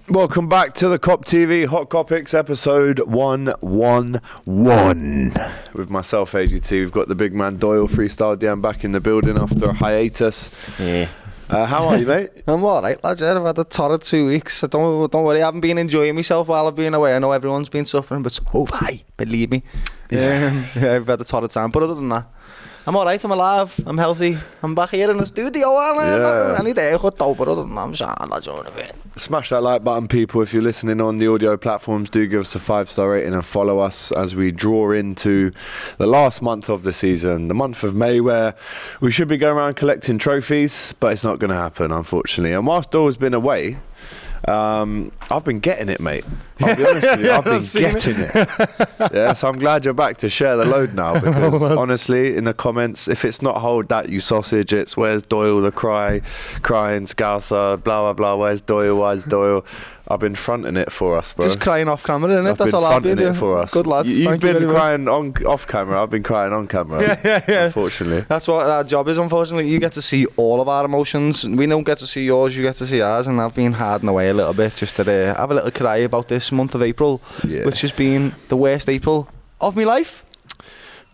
Welcome back to the Kop TV Hot Kopics episode 111 with myself, AGT. We've got the big man Doyle, Freestyle DM, back in the building after a hiatus. Yeah. How are you, mate? I'm alright, lads. I've had a torrid 2 weeks. Don't worry, I haven't been enjoying myself while I've been away. I know everyone's been suffering, but so have I, believe me. Yeah, I've had a torrid time. But other than that, I'm alright, I'm alive, I'm healthy, I'm back here in the studio. I need a good though, but other than that, I'm sad, lads, on a bit. Smash that like button, people. If you're listening on the audio platforms, do give us a 5-star rating and follow us as we draw into the last month of the season, the month of May, where we should be going around collecting trophies, but it's not going to happen, unfortunately. And whilst Doyle's been away, I've been getting it, mate. I'll be honest with you, I've been getting it. Yeah, so I'm glad you're back to share the load now, because honestly, in the comments, if it's not hold that, you sausage, it's where's Doyle, the crying Scouser, blah blah blah, where's Doyle. I've been fronting it for us, bro. Just crying off camera, innit? That's all I've been doing. It for us. Good lad. You've been crying off camera. I've been crying on camera. Yeah. Unfortunately, that's what our job is. Unfortunately, you get to see all of our emotions. We don't get to see yours. You get to see ours, and I've been hiding away a little bit just to have a little cry about this month of April, which has been the worst April of my life.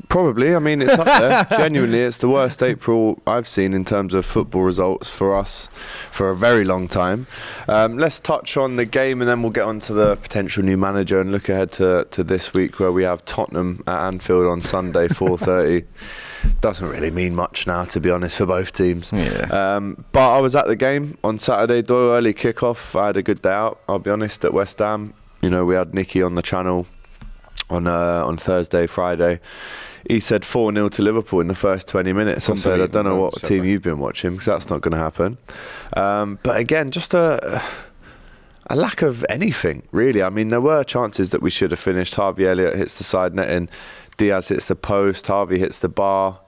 Probably. I mean, it's up there. Genuinely, it's the worst April I've seen in terms of football results for us for a very long time. Let's touch on the game, and then we'll get on to the potential new manager and look ahead to this week, where we have Tottenham at Anfield on Sunday, 4:30. Doesn't really mean much now, to be honest, for both teams. Yeah. But I was at the game on Saturday, Doyle, early kickoff. I had a good day out, I'll be honest, at West Ham. You know, we had Nicky on the channel on Thursday, Friday. He said 4-0 to Liverpool in the first 20 minutes. I said, I don't know what team you've been watching, because that's not going to happen. But again, just a lack of anything, really. I mean, there were chances that we should have finished. Harvey Elliott hits the side netting, Diaz hits the post, Harvey hits the bar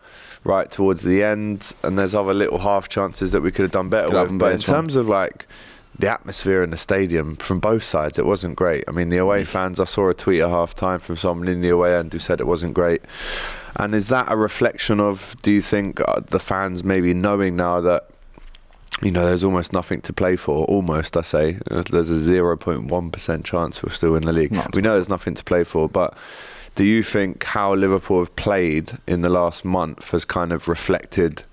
right towards the end, and there's other little half chances that we could have done better with. But in terms of like the atmosphere in the stadium from both sides, it wasn't great. I mean, the away fans, I saw a tweet at half time from someone in the away end who said it wasn't great. And is that a reflection of, do you think, the fans maybe knowing now that, you know, there's almost nothing to play for? Almost, I say. There's a 0.1% chance we're still in the league. We know there's nothing to play for, but do you think how Liverpool have played in the last month has kind of reflected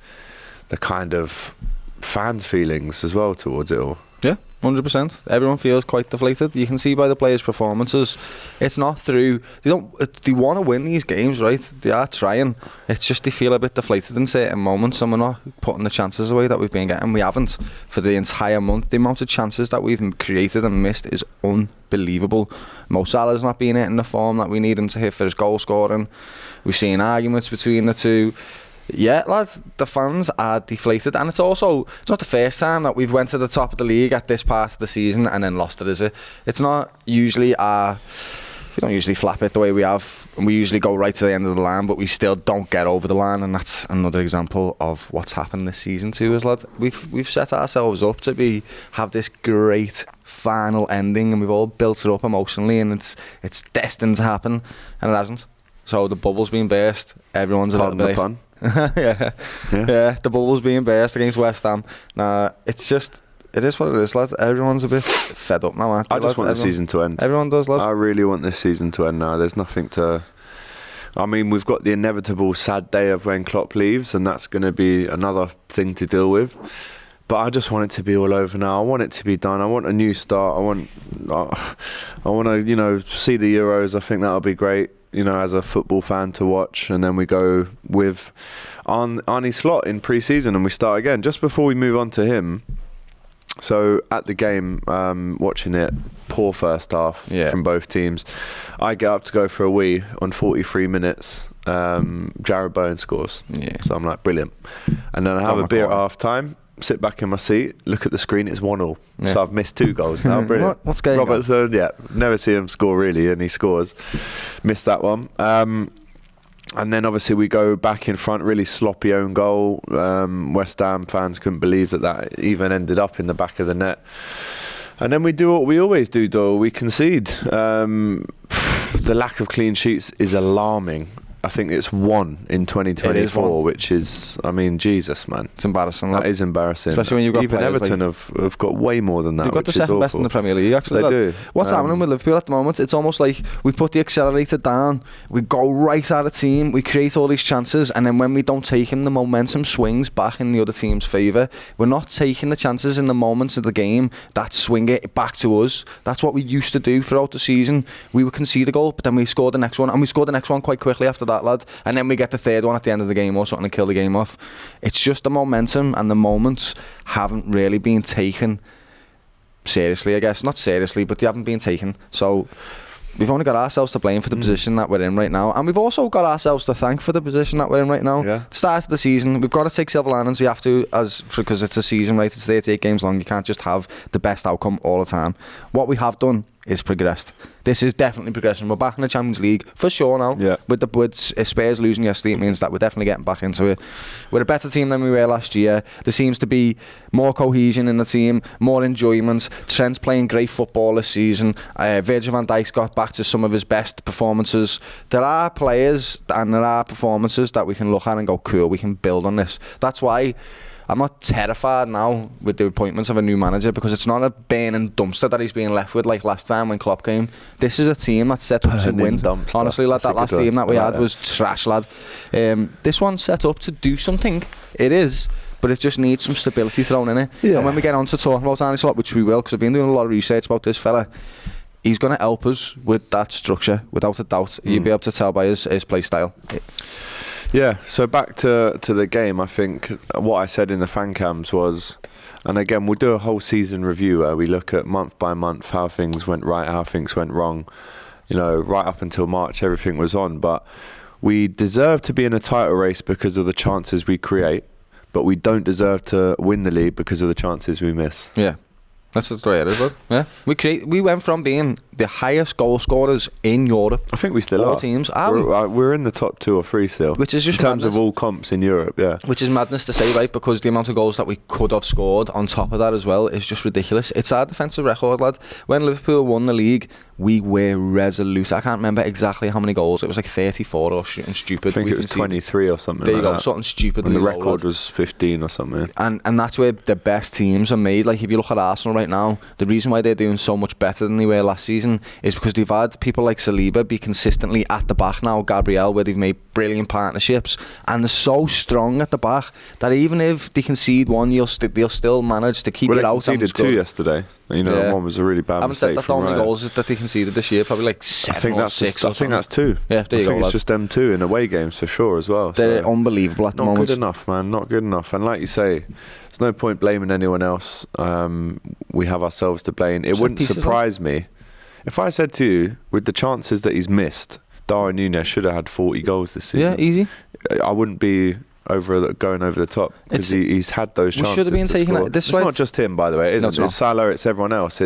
the kind of fans' feelings as well towards it all? Yeah, 100%. Everyone feels quite deflated. You can see by the players' performances. It's not through. They want to win these games, right? They are trying. It's just they feel a bit deflated in certain moments, and we're not putting the chances away that we've been getting. We haven't for the entire month. The amount of chances that we've created and missed is unbelievable. Mo Salah's not being hitting the form that we need him to hit for his goal scoring. We've seen arguments between the two. Yeah, lads, the fans are deflated, and it's not the first time that we've went to the top of the league at this part of the season and then lost it, is it? It's not usually we don't usually flap it the way we have, and we usually go right to the end of the line, but we still don't get over the line, and that's another example of what's happened this season to us, lad. We've set ourselves up to have this great final ending, and we've all built it up emotionally, and it's destined to happen, and it hasn't. So the bubble's been burst. Everyone's a little bit. Yeah, the bubble's being burst against West Ham. Nah, it is what it is, lad. Everyone's a bit fed up now, aren't they? I just want the season to end. Everyone does, lad. I really want this season to end now. There's nothing to... I mean, we've got the inevitable sad day of when Klopp leaves, and that's going to be another thing to deal with. But I just want it to be all over now. I want it to be done. I want a new start. I want to, you know, see the Euros. I think that'll be great, you know, as a football fan to watch. And then we go with Arne Slot in pre-season, and we start again. Just before we move on to him, so at the game, watching it, poor first half from both teams. I get up to go for a wee on 43 minutes. Jarrod Bowen scores. Yeah. So I'm like, brilliant. And then I have a beer at half time. Sit back in my seat, look at the screen, it's 1-1. Yeah. So I've missed 2 goals now. Brilliant. What's going Robertson, never see him score really, and he scores. Missed that one. And then obviously we go back in front, really sloppy own goal. West Ham fans couldn't believe that even ended up in the back of the net. And then we do what we always do, Doyle. We concede. The lack of clean sheets is alarming. I think it's 1 in 2024, which is, I mean, Jesus, man. It's embarrassing. That is embarrassing. Especially when you've got even Everton have got way more than that. They've got the second best in the Premier League, actually. They do. What's happening with Liverpool at the moment? It's almost like we put the accelerator down, we go right at a team, we create all these chances, and then when we don't take them, the momentum swings back in the other team's favour. We're not taking the chances in the moments of the game that swing it back to us. That's what we used to do throughout the season. We would concede a goal, but then we scored the next one, and we scored the next one quite quickly after that, lad. And then we get the third one at the end of the game or something to kill the game off. It's just the momentum and the moments haven't really been taken seriously, I guess. Not seriously, but they haven't been taken. So we've only got ourselves to blame for the position that we're in right now, and we've also got ourselves to thank for the position that we're in right now. Yeah. Start of the season, we've got to take silver linings. We have to, because it's a season, right? It's 38 games long. You can't just have the best outcome all the time. What we have done is progressed. This is definitely progression. We're back in the Champions League for sure now. Yeah. With Spurs losing yesterday, it means that we're definitely getting back into it. We're a better team than we were last year. There seems to be more cohesion in the team, more enjoyment. Trent's playing great football this season. Virgil van Dijk's got back to some of his best performances. There are players and there are performances that we can look at and go, cool, we can build on this. That's why I'm not terrified now with the appointments of a new manager, because it's not a burning dumpster that he's being left with like last time when Klopp came. This is a team that's set up to win. Dumpster. Honestly, lad, that last team that we had was trash, lad. This one's set up to do something. It is, but it just needs some stability thrown in it. Yeah. And when we get on to talking about Arne Slot, which we will, because I've been doing a lot of research about this fella, he's going to help us with that structure, without a doubt. You'll be able to tell by his play style. Yeah, so back to the game, I think what I said in the fan cams was, and again, we'll do a whole season review where we look at month by month how things went right, how things went wrong. You know, right up until March, everything was on. But we deserve to be in a title race because of the chances we create, but we don't deserve to win the league because of the chances we miss. Yeah. That's the way it is, bud. Yeah. We went from being the highest goal scorers in Europe. I think we still all are. Teams. We're in the top 2 or 3 still. Which is just in terms madness. of all comps in Europe, yeah. Which is madness to say, right? Because the amount of goals that we could have scored on top of that as well is just ridiculous. It's our defensive record, lad. When Liverpool won the league, we were resolute. I can't remember exactly how many goals. It was like 34 or something stupid. I think it was 23 or something. There you go, that. something stupid. And the record was 15 or something. And that's where the best teams are made. Like if you look at Arsenal right now, the reason why they're doing so much better than they were last season is because they've had people like Saliba be consistently at the back now, Gabriel, where they've made brilliant partnerships, and they're so strong at the back that even if they concede one, they'll still manage to keep it out. They conceded 2 yesterday. You know, one was a really bad mistake. I haven't said that the only goals that they conceded this year, probably like 7 or 6 I think that's 2. Yeah, there you go. I think it's just them 2 in away games for sure as well. They're unbelievable at the moment. Not good enough, man. Not good enough. And like you say, there's no point blaming anyone else. We have ourselves to blame. It wouldn't surprise me if I said to you, with the chances that he's missed, Darwin Núñez should have had 40 goals this season. Yeah, easy. I wouldn't be going over the top because he's had those chances. We should have been taking it this way. It's not just him, by the way. It's Salah, it's everyone else.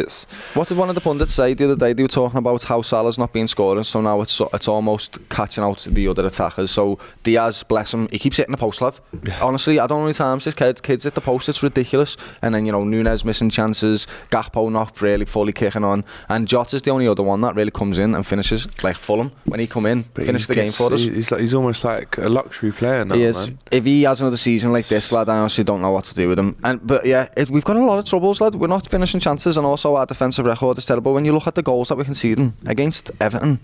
What did one of the pundits say the other day? They were talking about how Salah's not been scoring, so now it's almost catching out the other attackers. So Diaz, bless him, he keeps hitting the post, lad. Yeah. Honestly, I don't know how many times this kids hit the post. It's ridiculous. And then, you know, Núñez missing chances, Gakpo not really fully kicking on, and Jota's the only other one that really comes in and finishes, like Fulham when he come in, finish the game for us. He's almost like a luxury player now. He is. Man. If he has another season like this, lad, I honestly don't know what to do with him. But yeah, we've got a lot of troubles, lad. We're not finishing chances, and also our defensive record is terrible. When you look at the goals that we're conceding against Everton,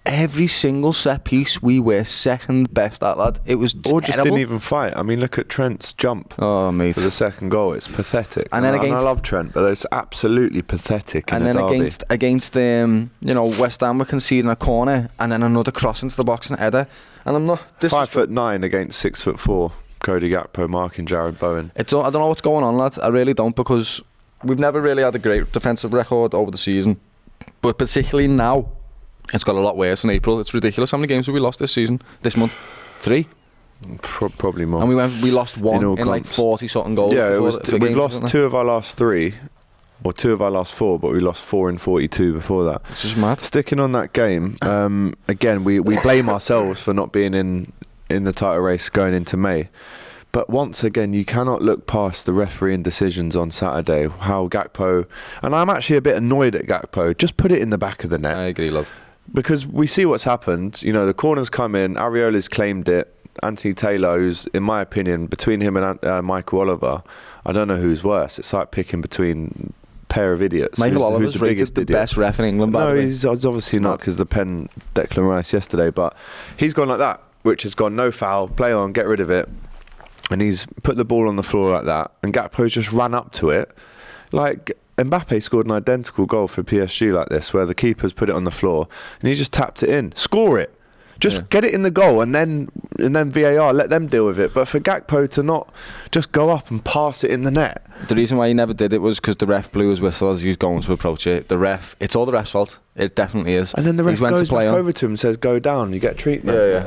every single set piece we were second best at, lad. It was terrible. Or just didn't even fight. I mean, look at Trent's jump for the second goal. It's pathetic. And then I love Trent, but it's absolutely pathetic. And then against West Ham, we're conceding a corner and then another cross into the box and header. And I'm not 5'9" against 6'4". Cody Gakpo marking Jared Bowen. I don't know what's going on, lad. I really don't, because we've never really had a great defensive record over the season, but particularly now, it's got a lot worse in April. It's ridiculous how many games have we lost this month? 3. Probably more. And we lost 1 in like 40 something goals. Yeah, we've lost 2 of our last 3. Or 2 of our last 4, but we lost 4 in 42 before that. It's just mad. Sticking on that game, again, we blame ourselves for not being in the title race going into May. But once again, you cannot look past the refereeing decisions on Saturday. How Gakpo, and I'm actually a bit annoyed at Gakpo, just put it in the back of the net. I agree, love. because we see what's happened. You know, the corner's come in, Areola's claimed it. Anthony Taylor, who's, in my opinion, between him and Michael Oliver, I don't know who's worse. It's like picking between a pair of idiots. Michael Oliver's rated the best ref in England, by the way. He's obviously not, because the pen Declan Rice yesterday, but he's gone like that, which has gone no foul, play on, get rid of it. And he's put the ball on the floor like that, and Gakpo's just ran up to it. Like, Mbappe scored an identical goal for PSG like this, where the keeper's put it on the floor, and he just tapped it in. Score it! Just get it in the goal, and then VAR, let them deal with it. But for Gakpo to not just go up and pass it in the net. The reason why he never did it was because the ref blew his whistle as he was going to approach it. It's all the ref's fault. It definitely is. And then the ref goes back over to him and says, go down, you get treatment.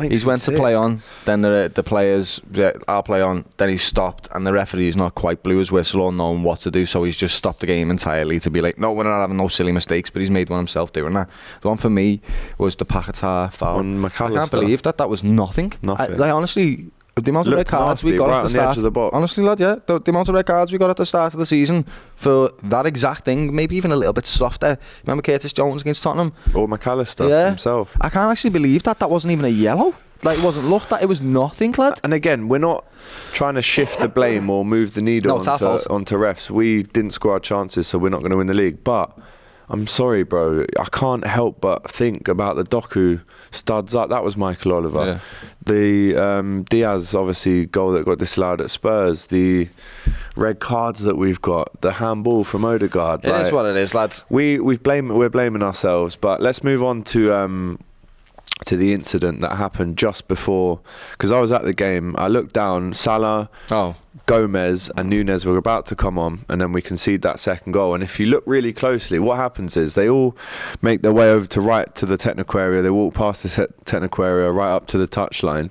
He's went to play on, then the players, I'll play on, then he stopped, and the referee's not quite blew his whistle or known what to do, so he's just stopped the game entirely to be like, no, we're not having no silly mistakes, but he's made one himself doing that. The one for me was the Paquetá foul. On McAllister. I can't believe that was nothing. I honestly... The amount of red cards we got at the start, honestly, lad, the amount of red cards we got at the start of the season for that exact thing, maybe even a little bit softer. Remember Curtis Jones against Tottenham? Or McAllister himself. I can't actually believe that wasn't even a yellow. Like, it wasn't looked at, it was nothing, lad. And again, we're not trying to shift the blame or move the needle onto refs. We didn't score our chances, so we're not going to win the league. But I'm sorry, bro. I can't help but think about the Doku studs up. That was Michael Oliver. Yeah. The Diaz, obviously, goal that got disallowed at Spurs. The red cards that we've got. The handball from Odegaard. It is what it is, lads. We're blaming ourselves. But let's move on to the incident that happened just before. Because I was at the game. I looked down. Salah, Gomez and Nunes were about to come on, and then we concede that second goal. And if you look really closely, what happens is they all make their way over to the technical area. They walk past the technical area right up to the touchline,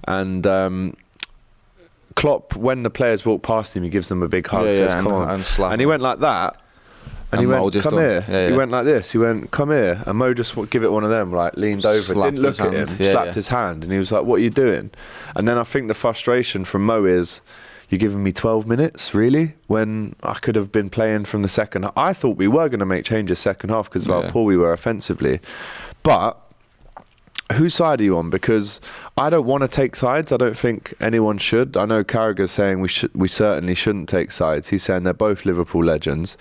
and Klopp, when the players walk past him, he gives them a big hug, says, come on, and he went like that. And he went, come here. He went like this. He went, come here. And Mo just give it one of them, like, leaned over, didn't look at him, slapped his hand. And he was like, what are you doing? And then I think the frustration from Mo is, you're giving me 12 minutes, really? When I could have been playing from the second half. I thought we were going to make changes second half because of how poor we were offensively. But whose side are you on? Because I don't want to take sides. I don't think anyone should. I know Carragher's saying we certainly shouldn't take sides. He's saying they're both Liverpool legends.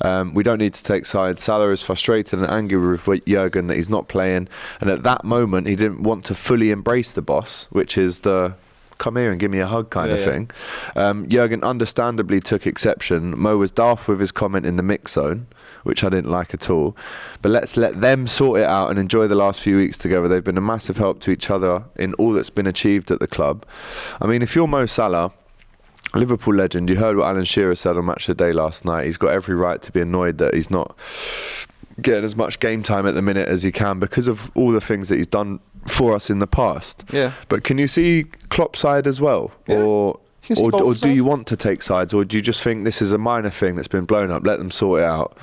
We don't need to take sides. Salah is frustrated and angry with Jurgen that he's not playing. And at that moment, he didn't want to fully embrace the boss, which is the come here and give me a hug kind of thing. Jurgen understandably took exception. Mo was daft with his comment in the mix zone, which I didn't like at all. But let's let them sort it out and enjoy the last few weeks together. They've been a massive help to each other in all that's been achieved at the club. I mean, if you're Mo Salah, Liverpool legend, you heard what Alan Shearer said on Match of the Day last night. He's got every right to be annoyed that he's not getting as much game time at the minute as he can because of all the things that he's done for us in the past. Yeah. But can you see Klopp's side as well? Yeah. Or do you want to take sides? Or do you just think this is a minor thing that's been blown up? Let them sort it out.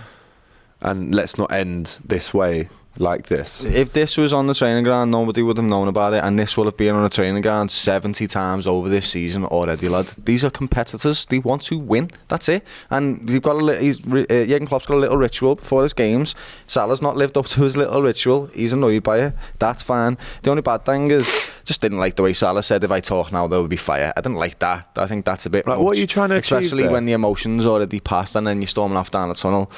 And let's not end this way like this. If this was on the training ground, nobody would have known about it, and this will have been on a training ground 70 times over this season already, lad. These are competitors. They want to win. That's it. And you've got Jurgen Klopp's got a little ritual before his games. Salah's not lived up to his little ritual. He's annoyed by it. That's fine. The only bad thing is, just didn't like the way Salah said, if I talk now there will be fire. I didn't like that. I think that's a bit much. What are you trying to achieve especially there? When the emotions already passed and then you're storming off down the tunnel.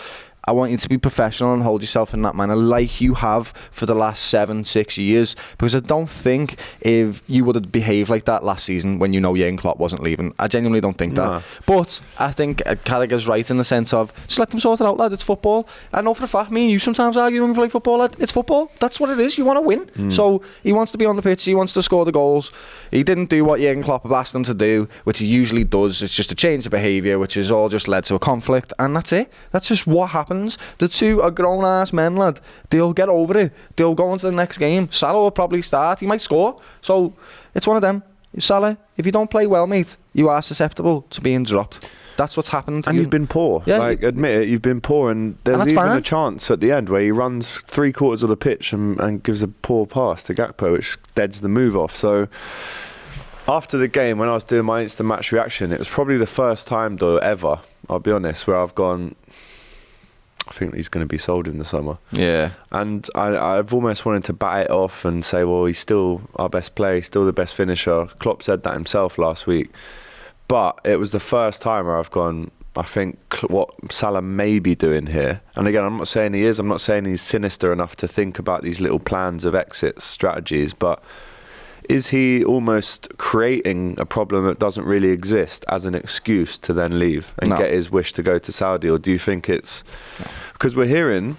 I want you to be professional and hold yourself in that manner like you have for the last 7-6 years, because I don't think if you would have behaved like that last season when you know Jurgen Klopp wasn't leaving. I genuinely don't think that. But I think Carragher's right in the sense of just let them sort it out, lad. It's football. I know for a fact me and you sometimes argue when we play football, lad. It's football. That's what it is. You want to win. So he wants to be on the pitch. He wants to score the goals. He didn't do what Jurgen Klopp asked him to do, which he usually does. It's just a change of behaviour, which has all just led to a conflict, and that's it. That's just what happens. The two are grown-ass men, lad. They'll get over it. They'll go on to the next game. Salah will probably start. He might score. So it's one of them. Salah, if you don't play well, mate, you are susceptible to being dropped. That's what's happened. And you've been poor. Yeah, admit it, you've been poor. And there's even a chance at the end where he runs 3/4 of the pitch and gives a poor pass to Gakpo, which deads the move off. So after the game, when I was doing my instant match reaction, it was probably the first time, though, ever, I'll be honest, where I've gone, I think he's going to be sold in the summer. Yeah. And I've almost wanted to bat it off and say, well, he's still our best player, he's still the best finisher. Klopp said that himself last week. But it was the first time where I've gone, I think what Salah may be doing here, and again, I'm not saying he is, I'm not saying he's sinister enough to think about these little plans of exit strategies, but is he almost creating a problem that doesn't really exist as an excuse to then leave and get his wish to go to Saudi? Or do you think it's... Because we're hearing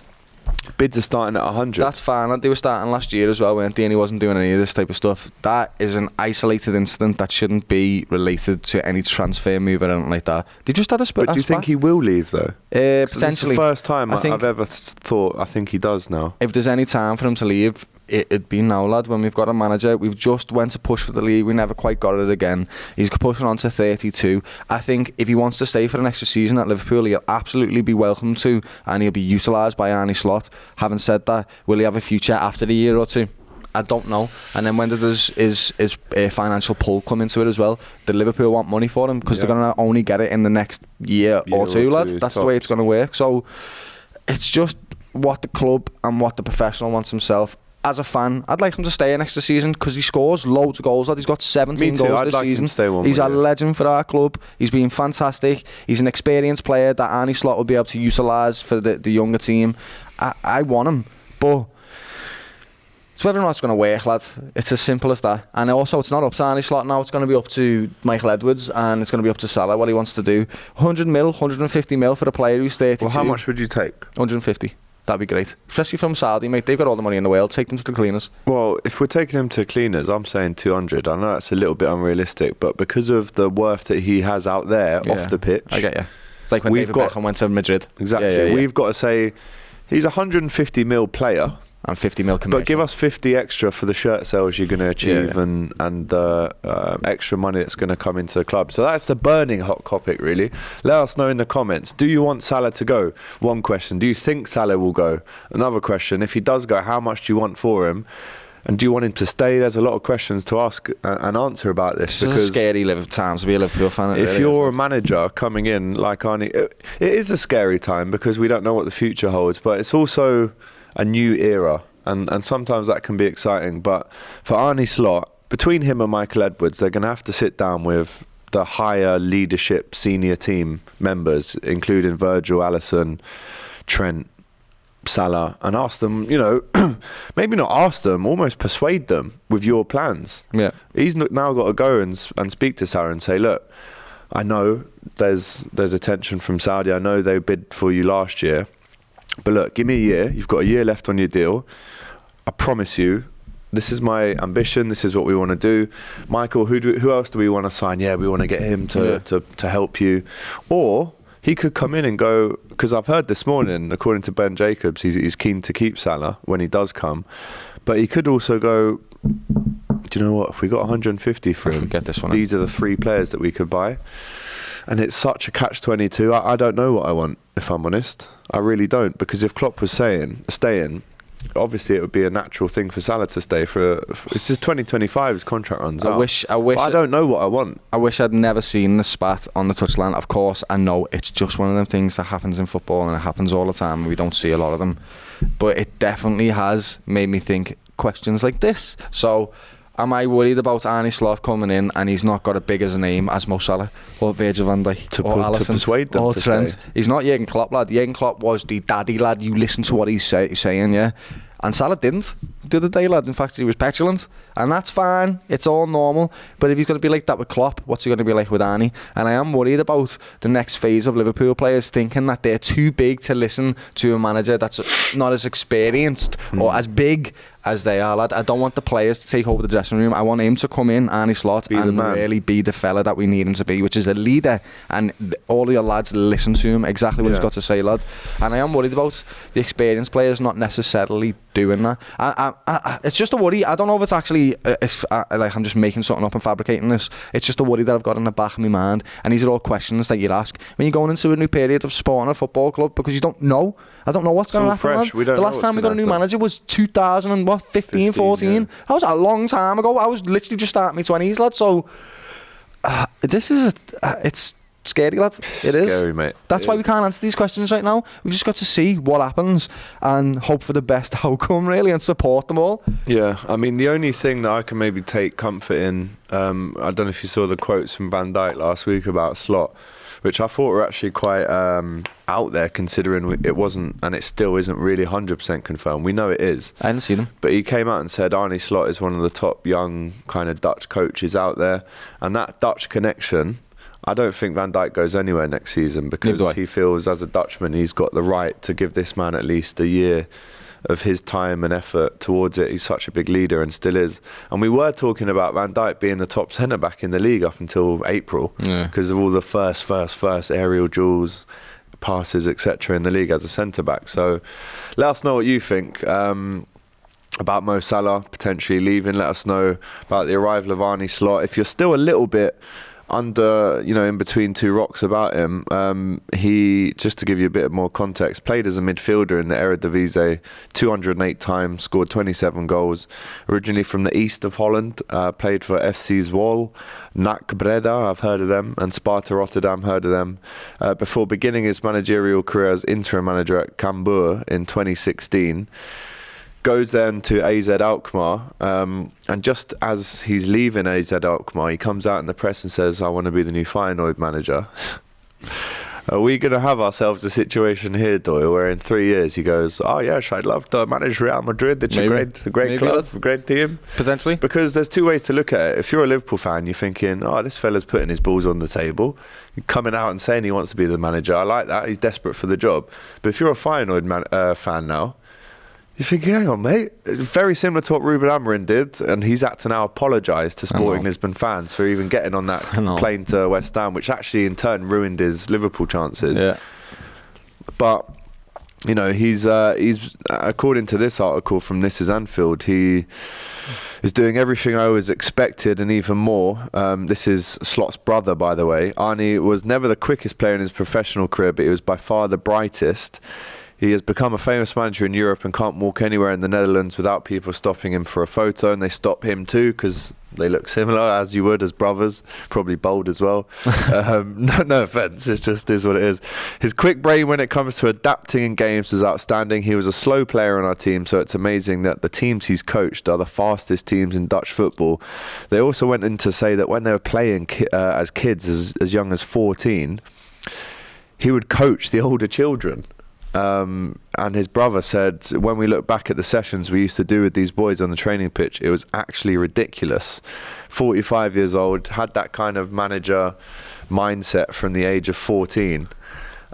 bids are starting at 100. That's fine. They were starting last year as well, weren't they? And he wasn't doing any of this type of stuff. That is an isolated incident that shouldn't be related to any transfer move or anything like that. They just had a But do you think he will leave, though? Potentially. It's the first time I've ever thought I think he does now. If there's any time for him to leave, it'd be now, lad, when we've got a manager. We've just went to push for the league. We never quite got it again. He's pushing on to 32. I think if he wants to stay for an extra season at Liverpool, he'll absolutely be welcome to, and he'll be utilised by Arne Slot. Having said that, will he have a future after a year or two? I don't know. And then when does his financial pull come into it as well? Did Liverpool want money for him? Because they're going to only get it in the next year or two, lad. That's the way it's going to work. So it's just what the club and what the professional wants himself. As a fan, I'd like him to stay an extra season because he scores loads of goals. Lad. He's got 17 goals this season. He's a legend for our club. He's been fantastic. He's an experienced player that Arne Slot will be able to utilise for the younger team. I want him, but it's whether or not it's going to work, lad. It's as simple as that. And also, it's not up to Arne Slot now. It's going to be up to Michael Edwards, and it's going to be up to Salah what he wants to do. 100 mil, 150 mil for a player who's 32. Well, how much would you take? 150. That'd be great. Especially from Saudi, mate. They've got all the money in the world. Take them to the cleaners. Well, if we're taking him to cleaners, I'm saying 200. I know that's a little bit unrealistic, but because of the worth that he has out there off the pitch... I get you. It's like when David Beckham went to Madrid. Exactly. Yeah. We've got to say he's a 150 mil player. And 50 mil commercial. But give us 50 extra for the shirt sales you're going to achieve and the extra money that's going to come into the club. So that's the burning hot topic, really. Let us know in the comments. Do you want Salah to go? One question. Do you think Salah will go? Another question. If he does go, how much do you want for him? And do you want him to stay? There's a lot of questions to ask and answer about this. This is a scary time to be a Liverpool fan. If you're a manager coming in like Arne, it is a scary time because we don't know what the future holds, but it's also a new era, and sometimes that can be exciting. But for Arne Slot, between him and Michael Edwards, they're going to have to sit down with the higher leadership senior team members, including Virgil, Alisson, Trent, Salah, and ask them, maybe not ask them, almost persuade them with your plans. Yeah, he's now got to go and speak to Salah and say, look, I know there's attention from Saudi. I know they bid for you last year. But look, give me a year. You've got a year left on your deal. I promise you, this is my ambition. This is what we want to do. Michael, who else do we want to sign? Yeah, we want to get him to help you. Or he could come in and go, because I've heard this morning, according to Ben Jacobs, he's keen to keep Salah when he does come. But he could also go, do you know what? If we got 150 for him, get this one. These are the 3 players that we could buy. And it's such a catch-22. I don't know what I want, if I'm honest. I really don't, because if Klopp was staying, obviously it would be a natural thing for Salah to stay for it's just 2025. His contract runs out. I don't know what I want. I wish I'd never seen the spat on the touchline. Of course, I know it's just one of them things that happens in football, and it happens all the time, and we don't see a lot of them. But it definitely has made me think questions like this. So, am I worried about Arne Slot coming in and he's not got a big as a name as Mo Salah or Virgil van Dijk or Alisson to persuade them or to Trent? Stay. He's not Jurgen Klopp, lad. Jurgen Klopp was the daddy lad. You listen to what he's saying, yeah. And Salah didn't the other day, lad. In fact, he was petulant. And that's fine. It's all normal. But if he's going to be like that with Klopp, what's he going to be like with Arne? And I am worried about the next phase of Liverpool players thinking that they're too big to listen to a manager that's not as experienced or as big as they are, lad. I don't want the players to take over the dressing room. I want him to come in, Arne Slot, and really be the fella that we need him to be, which is a leader. And all your lads listen to him, exactly what he's got to say, lad. And I am worried about the experienced players not necessarily doing that. It's just a worry. I don't know if it's actually like I'm just making something up and fabricating this. It's just a worry that I've got in the back of my mind, and these are all questions that you ask when you're going into a new period of sport in a football club, because you don't know. I don't know what's going to happen. The last time we got a new manager was 2015, 14. Yeah. That was a long time ago. I was literally just starting my 20s, lad. So this is scary, lad. It is. Scary, mate. That's why we can't answer these questions right now. We've just got to see what happens and hope for the best outcome, really, and support them all. Yeah, I mean, the only thing that I can maybe take comfort in, I don't know if you saw the quotes from Van Dijk last week about Slot, which I thought were actually quite out there, considering it wasn't, and it still isn't really 100% confirmed. We know it is. I didn't see them. But he came out and said Arne Slot is one of the top young kind of Dutch coaches out there. And that Dutch connection, I don't think Van Dijk goes anywhere next season, because he feels as a Dutchman he's got the right to give this man at least a year of his time and effort towards it. He's such a big leader and still is. And we were talking about Van Dijk being the top centre-back in the league up until April, because of all the first aerial duels, passes, etc. in the league as a centre-back. So let us know what you think about Mo Salah potentially leaving. Let us know about the arrival of Arne Slot. If you're still a little bit under, in between two rocks about him, he, just to give you a bit more context, played as a midfielder in the Eredivisie 208 times, scored 27 goals, originally from the east of Holland, played for FC Zwolle, NAC Breda, I've heard of them, and Sparta Rotterdam, heard of them, before beginning his managerial career as interim manager at Cambuur in 2016. Goes then to AZ Alkmaar, and just as he's leaving AZ Alkmaar, he comes out in the press and says, I want to be the new Feyenoord manager. Are we going to have ourselves a situation here, Doyle, where in 3 years he goes, oh yes, I'd love to manage Real Madrid, it's a great club, a great team? Potentially. Because there's two ways to look at it. If you're a Liverpool fan, you're thinking, oh, this fella's putting his balls on the table, coming out and saying he wants to be the manager. I like that, he's desperate for the job. But if you're a Feyenoord fan now, you think, hang on, mate. It's very similar to what Ruben Amorim did, and he's had to now apologise to Sporting Lisbon fans for even getting on that plane to West Ham, which actually in turn ruined his Liverpool chances. Yeah. But he's according to this article from This Is Anfield, he is doing everything I always expected and even more. This is Slot's brother, by the way. Arne was never the quickest player in his professional career, but he was by far the brightest. He has become a famous manager in Europe and can't walk anywhere in the Netherlands without people stopping him for a photo, and they stop him too because they look similar, as you would as brothers, probably bold as well. No offence, it just is what it is. His quick brain when it comes to adapting in games was outstanding. He was a slow player on our team, so it's amazing that the teams he's coached are the fastest teams in Dutch football. They also went in to say that when they were playing as kids, as young as 14, he would coach the older children. And his brother said, when we look back at the sessions we used to do with these boys on the training pitch, it was actually ridiculous. 45 years old, had that kind of manager mindset from the age of 14.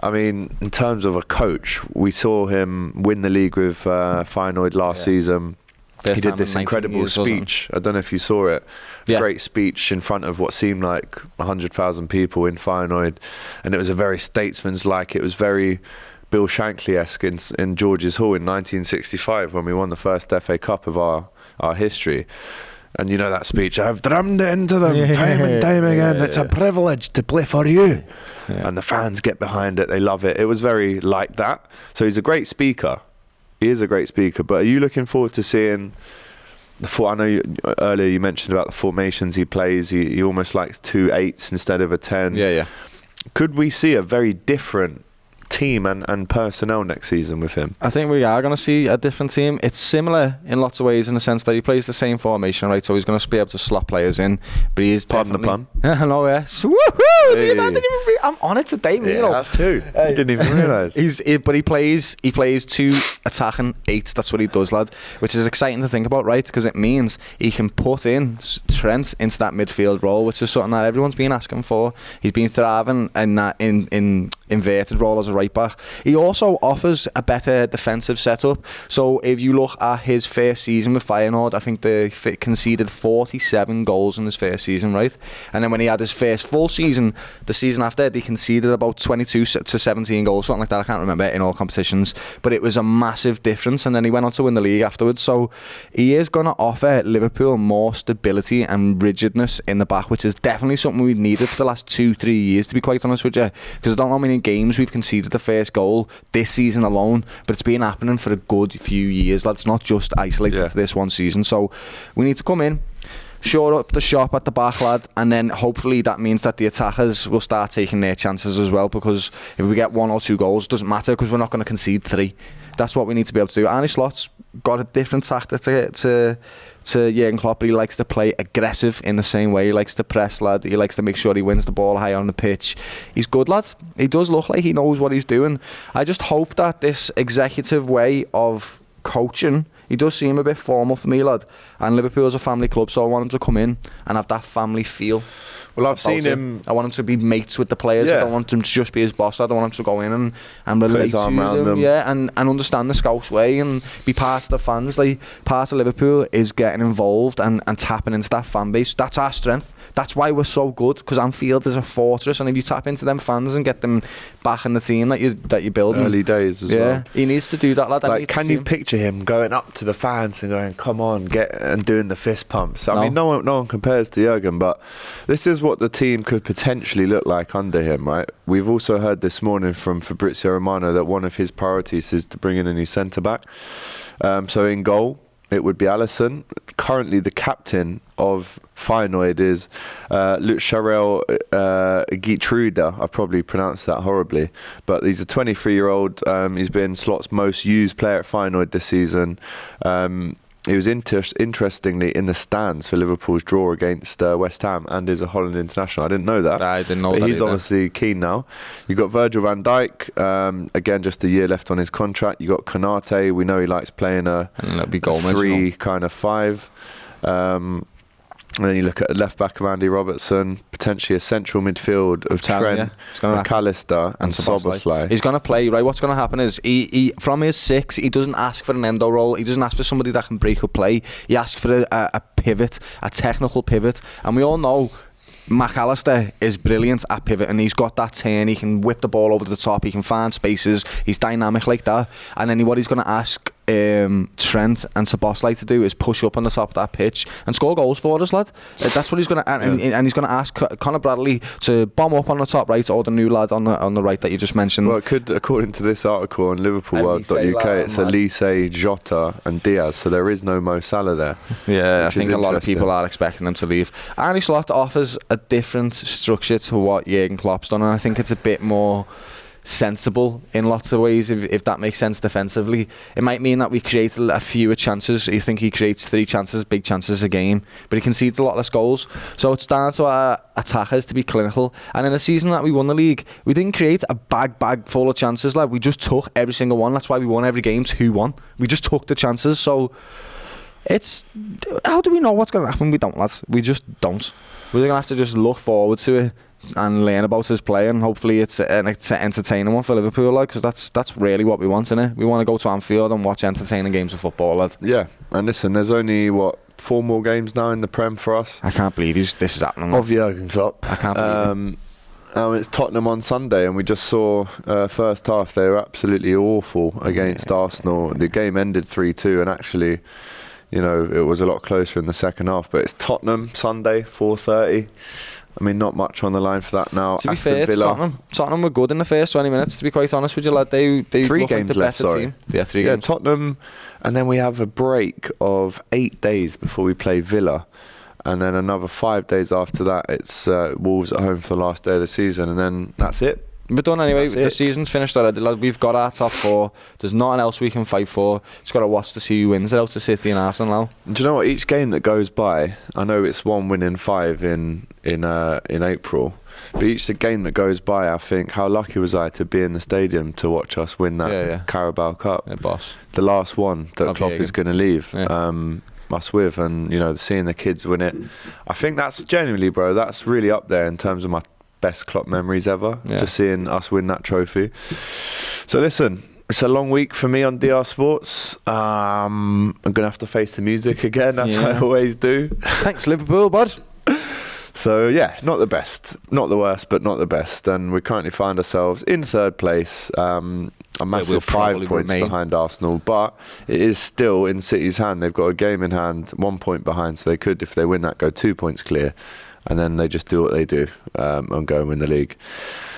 I mean, in terms of a coach, we saw him win the league with Feyenoord last season. He did this incredible speech. I don't know if you saw it. Great speech in front of what seemed like 100,000 people in Feyenoord. And it was a very statesman's-like, it was very Bill Shankly-esque in George's Hall in 1965 when we won the first FA Cup of our history. And that speech, I've drummed it into them time and time again. It's a privilege to play for you. Yeah. And the fans get behind it. They love it. It was very like that. So he's a great speaker. He is a great speaker. But are you looking forward to seeing I know earlier you mentioned about the formations he plays. He almost likes 2 8s instead of a 10. Yeah. Could we see a very different team and personnel next season with him? I think we are going to see a different team. It's similar in lots of ways in the sense that he plays the same formation, right? So he's going to be able to slot players in, but he is Pardon definitely... the pun. I know, yes. Woohoo! Hey. I'm on it today, yeah, that's two. I didn't even realise. But he plays 2 attacking 8s. That's what he does, lad. Which is exciting to think about, right? Because it means he can put in Trent into that midfield role, which is something that everyone's been asking for. He's been thriving in that in inverted role as a right back. He also offers a better defensive setup. So if you look at his first season with Feyenoord, I think they conceded 47 goals in his first season, right? And then when he had his first full season, the season after, they conceded about 22 to 17 goals, something like that. I can't remember, in all competitions, but it was a massive difference. And then he went on to win the league afterwards. So he is going to offer Liverpool more stability and rigidness in the back, which is definitely something we've needed for the last 2-3 years, to be quite honest with you, because I don't know how many games we've conceded the first goal this season alone, but it's been happening for a good few years. That's not just isolated to this one season. So we need to come in, shore up the shop at the back, lad, and then hopefully that means that the attackers will start taking their chances as well, because if we get 1 or 2 goals, it doesn't matter because we're not going to concede 3. That's what we need to be able to do. Arne Slot's got a different tactic to Jurgen Klopp, but he likes to play aggressive in the same way. He likes to press, lad. He likes to make sure he wins the ball high on the pitch. He's good, lad. He does look like he knows what he's doing. I just hope that this executive way of coaching, he does seem a bit formal for me, lad. And Liverpool's a family club, so I want him to come in and have that family feel. Well, I've seen him. I want him to be mates with the players. Yeah. I don't want him to just be his boss. I don't want him to go in and relate to them. Yeah, and understand the Scouse way and be part of the fans. Like, part of Liverpool is getting involved and tapping into that fan base. That's our strength. That's why we're so good, because Anfield is a fortress, and if you tap into them fans and get them back in the team that you're building, early days as well. Yeah, he needs to do that, lad. Like, can you picture him going up to the fans and going, "Come on, get," and doing the fist pumps? I mean, no one compares to Jurgen, but this is what the team could potentially look like under him, right? We've also heard this morning from Fabrizio Romano that one of his priorities is to bring in a new centre back. So in goal, it would be Alisson. Currently, the captain of Feyenoord is Lucharel Geertruida. I probably pronounced that horribly, but he's a 23-year-old. He's been Slot's most used player at Feyenoord this season. He was interestingly in the stands for Liverpool's draw against West Ham and is a Holland international. I didn't know that. I didn't know but that he's either. obviously keen now. You've got Virgil van Dijk. Again, just a year left on his contract. You've got Konate. We know he likes playing a 3 kind of 5. And then you look at a left back of Andy Robertson, potentially a central midfield of Trent, McAllister and Szoboszlai. He's going to play, right? What's going to happen is he from his 6, he doesn't ask for an endo role. He doesn't ask for somebody that can break up play. He asks for a pivot, a technical pivot. And we all know McAllister is brilliant at pivot, and he's got that turn. He can whip the ball over the top. He can find spaces. He's dynamic like that. And then what he's going to ask Trent and Szoboszlai to do is push up on the top of that pitch and score goals for us, lad. That's what he's going to, and he's going to ask Conor Bradley to bomb up on the top right, or the new lad on the right that you just mentioned. Well, it could, according to this article on LiverpoolWorld.uk, it's Elise, Jota and Diaz, so there is no Mo Salah there. Yeah, I think a lot of people are expecting him to leave. Arne Slot offers a different structure to what Jurgen Klopp's done, and I think it's a bit more sensible in lots of ways, if that makes sense defensively. It might mean that we create a fewer chances. You think he creates 3 chances, big chances a game, but he concedes a lot less goals. So it's down to our attackers to be clinical. And in the season that we won the league, we didn't create a bag full of chances. Like, we just took every single one. That's why we won every game 2-1. We just took the chances. So it's, how do we know what's going to happen? We don't, lads. We just don't. We're going to have to just look forward to it and learn about his play, and hopefully it's an entertaining one for Liverpool, like, because that's really what we want, innit? We want to go to Anfield and watch entertaining games of football, lad. Yeah, and listen, there's only 4 more games now in the Prem for us. I can't believe this is happening. Of Jurgen Klopp. I can't believe it. It's Tottenham on Sunday, and we just saw first half they were absolutely awful against Arsenal. The game ended 3-2, and actually, you know, it was a lot closer in the second half. But it's Tottenham Sunday, 4:30. I mean, not much on the line for that now. To be fair to Tottenham were good in the first 20 minutes, to be quite honest with you, lad. They 3 games left, sorry. Team. Yeah, 3 games. Tottenham, and then we have a break of 8 days before we play Villa. And then another 5 days after that, it's Wolves at home for the last day of the season. And then that's it. We're done anyway. The season's finished already, lad. We've got our top 4. There's nothing else we can fight for. Just got to watch to see who wins it out to City and Arsenal now. Do you know what? Each game that goes by, I know it's 1 win in 5 in April, but each game that goes by, I think, how lucky was I to be in the stadium to watch us win that Carabao Cup? Yeah, boss. The last one that Klopp is going to leave us with, and, you know, seeing the kids win it. I think that's genuinely, bro, that's really up there in terms of my best Klopp memories ever, just seeing us win that trophy. So listen, it's a long week for me on DR Sports. I'm gonna have to face the music again, as I always do. Thanks, Liverpool, bud. So yeah, not the best, not the worst, but not the best, and we currently find ourselves in 3rd place, a massive 5 points behind Arsenal, but it is still in City's hand. They've got a game in hand, 1 point behind, so they could, if they win that, go 2 points clear. And then they just do what they do and go and win the league.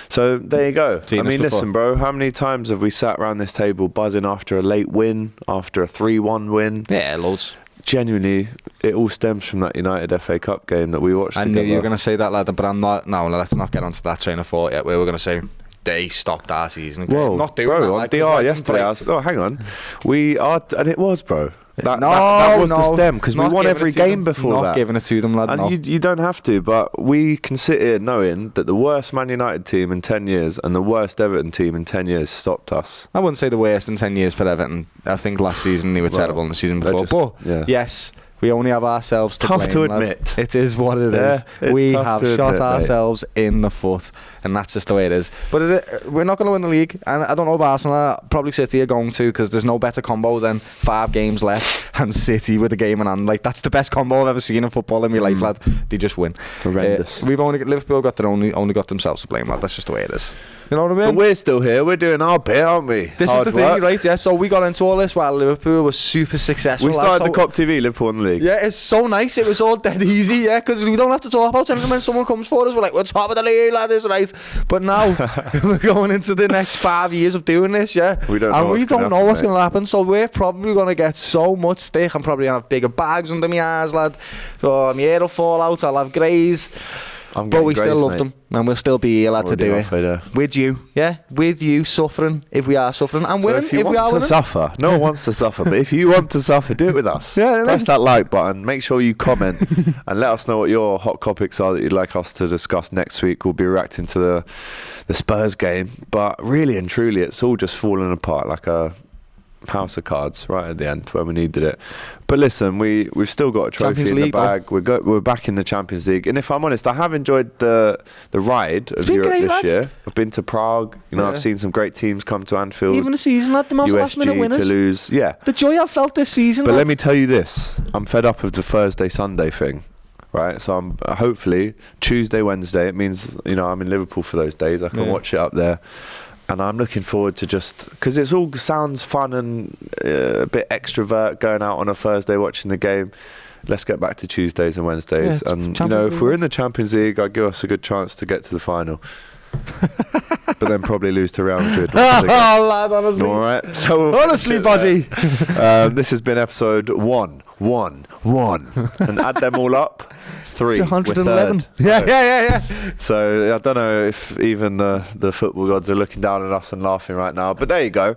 So there you go. I mean, listen, bro, how many times have we sat around this table buzzing after a late win, after a 3-1 win? Yeah, loads. genuinely, it all stems from that United FA Cup game that we watched I together. knew you were going to say that, lad, but I'm not. No, let's not get onto that train of thought yet. We were going to say they stopped our season. Okay? Whoa, not doing bro, that, on like, DR yesterday, I was, hang on. We are, and it was, bro. That was no, the stem, because we won every game before that. Not giving it to them, lad, and no. you don't have to, but we can sit here knowing that the worst Man United team in 10 years and the worst Everton team in 10 years stopped us. I wouldn't say the worst in 10 years for Everton. I think last season they were terrible in the season before. Yes, we only have ourselves to blame. Tough to admit. It is what it is. We have shot ourselves in the foot, and that's just the way it is. But we're not going to win the league, and I don't know about Arsenal. Probably City are going to, because there's no better combo than 5 games left and City with a game in hand. Like, that's the best combo I've ever seen in football in my life, lad. They just win. Horrendous. Liverpool got only got themselves to blame, lad. That's just the way it is. You know what I mean? But we're still here. We're doing our bit, aren't we? This is the thing, right? Yeah. So we got into all this while Liverpool was super successful. We started the Kop TV, Liverpool in the league. Yeah, it's so nice. It was all dead easy, yeah, because we don't have to talk about anything when someone comes for us. We're like, we're top of the league, lad, is right. But now we're going into the next 5 years of doing this, yeah. We don't know what's going to happen. So we're probably going to get so much stick. I'm probably going to have bigger bags under my eyes, lad. So my hair will fall out. I'll have greys. But we still love them, and we'll still be here, lad, to do it. With you, yeah? With you, suffering, if we are suffering, and winning, if we are winning. If you want to suffer, no one wants to suffer, but if you want to suffer, do it with us. Yeah, press that like button, make sure you comment, and let us know what your hot Kopics are that you'd like us to discuss next week. We'll be reacting to the Spurs game, but really and truly, it's all just falling apart like a house of cards right at the end when we needed it. But listen, we've still got a trophy in the bag. We're back in the Champions League, and if I'm honest, I have enjoyed the ride of Europe this year. I've been to Prague, I've seen some great teams come to Anfield. Even the season, lad, the most last minute winners. Toulouse, yeah. The joy I've felt this season. But let me tell you this, I'm fed up of the Thursday Sunday thing. Right, so I'm hopefully Tuesday, Wednesday. It means I'm in Liverpool for those days. I can watch it up there. And I'm looking forward to because it all sounds fun and a bit extrovert going out on a Thursday watching the game. Let's get back to Tuesdays and Wednesdays. And, if we're in the Champions League, I'd give us a good chance to get to the final. But then probably lose to Real Madrid. Oh, lad, honestly. All right. So honestly, buddy. This has been episode 111. And add them all up. 3. It's 111. Yeah. So I don't know if even the football gods are looking down at us and laughing right now. But there you go.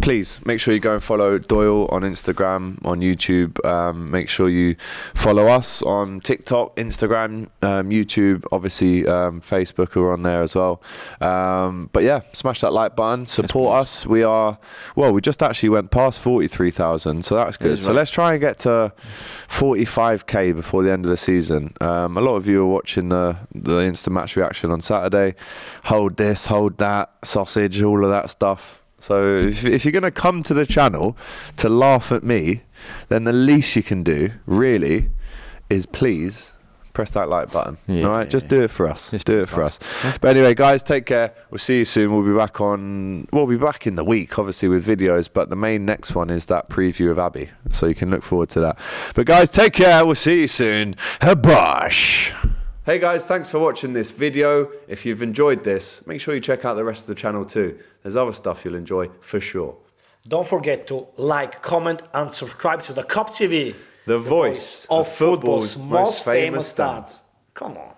Please make sure you go and follow Doyle on Instagram, on YouTube. Make sure you follow us on TikTok, Instagram, YouTube, obviously Facebook are on there as well. But yeah, smash that like button, support us. We just actually went past 43,000, so that's good. So let's try and get to 45k before the end of the season. A lot of you are watching the instant match reaction on Saturday. Hold this, hold that, sausage, all of that stuff. So if you're going to come to the channel to laugh at me, then the least you can do, really, is please press that like button. All right, just do it for us. Just do it for us. But anyway, guys, take care. We'll see you soon. We'll be back in the week, obviously, with videos. But the main next one is that preview of Abbey, so you can look forward to that. But guys, take care. We'll see you soon. Habosh. Hey guys, thanks for watching this video. If you've enjoyed this, make sure you check out the rest of the channel too. There's other stuff you'll enjoy for sure. Don't forget to like, comment and subscribe to the Kop TV. The voice of football's most famous stars. Come on.